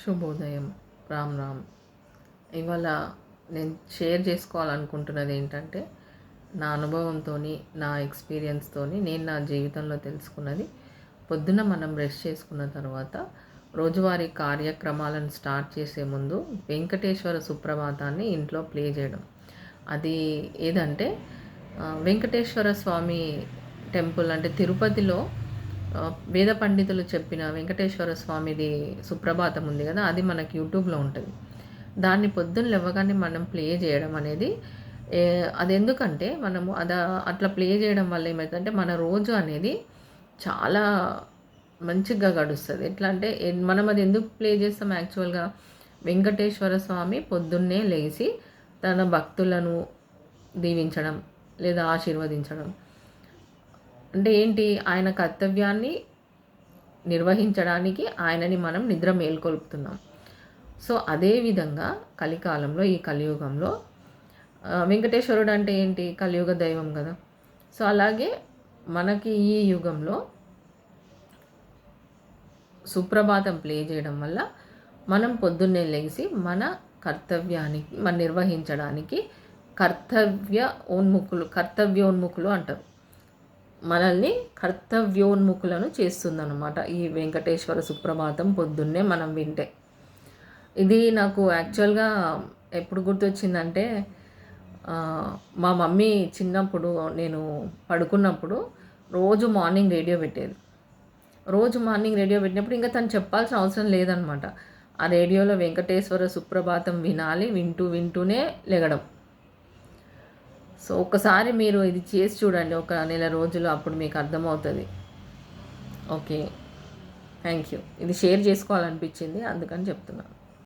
శుభోదయం. రామ్ రామ్. ఇవాళ నేను షేర్ చేసుకోవాలనుకుంటున్నది ఏంటంటే, నా అనుభవంతో, నా ఎక్స్పీరియన్స్తో నేను నా జీవితంలో తెలుసుకున్నది. పొద్దున మనం బ్రష్ చేసుకున్న తర్వాత రోజువారీ కార్యక్రమాలను స్టార్ట్ చేసే ముందు వెంకటేశ్వర సుప్రభాతాన్ని ఇంట్లో ప్లే చేయడం. అది ఏదంటే వెంకటేశ్వర స్వామి టెంపుల్ అంటే తిరుపతిలో వేద పండితులు చెప్పిన వెంకటేశ్వర స్వామిది సుప్రభాతం ఉంది కదా, అది మనకి యూట్యూబ్లో ఉంటుంది. దాన్ని పొద్దున్న లేవగానే మనం ప్లే చేయడం అనేది అది ఎందుకంటే మనము అట్లా ప్లే చేయడం వల్ల ఏమవుతుందంటే మన రోజు అనేది చాలా మంచిగా గడుస్తుంది. ఎట్లా అంటే మనం అది ఎందుకు ప్లే చేస్తాం యాక్చువల్గా, వెంకటేశ్వర స్వామి పొద్దున్నే లేచి తన భక్తులను దీవించడం లేదా ఆశీర్వదించడం అంటే ఏంటి, ఆయన కర్తవ్యాన్ని నిర్వహించడానికి ఆయనని మనం నిద్ర మేల్కొల్పుతున్నాం. సో అదేవిధంగా కలికాలంలో, ఈ కలియుగంలో వెంకటేశ్వరుడు అంటే ఏంటి, కలియుగ దైవం కదా. సో అలాగే మనకి ఈ యుగంలో సుప్రభాతం ప్లే చేయడం వల్ల మనం పొద్దున్నే లేచి మన కర్తవ్యానికి మనం నిర్వహించడానికి కర్తవ్యోన్ముఖులు అంటారు. మనల్ని కర్తవ్యోన్ముఖులను చేస్తుందన్నమాట ఈ వెంకటేశ్వర సుప్రభాతం పొద్దున్నే మనం వింటే. ఇది నాకు యాక్చువల్గా ఎప్పుడు గుర్తొచ్చిందంటే, మా మమ్మీ చిన్నప్పుడు నేను పడుకున్నప్పుడు రోజు మార్నింగ్ రేడియో పెట్టినప్పుడు ఇంకా తను చెప్పాల్సిన అవసరం లేదనమాట. ఆ రేడియోలో వెంకటేశ్వర సుప్రభాతం వినాలి, వింటూనే లెగడం. సో ఒకసారి మీరు ఇది చేసి చూడండి, ఒక నెల రోజులు, అప్పుడు మీకు అర్థమవుతుంది. Okay, thank you. ఇది షేర్ చేసుకోవాలనిపించింది, అందుకని చెప్తున్నాను.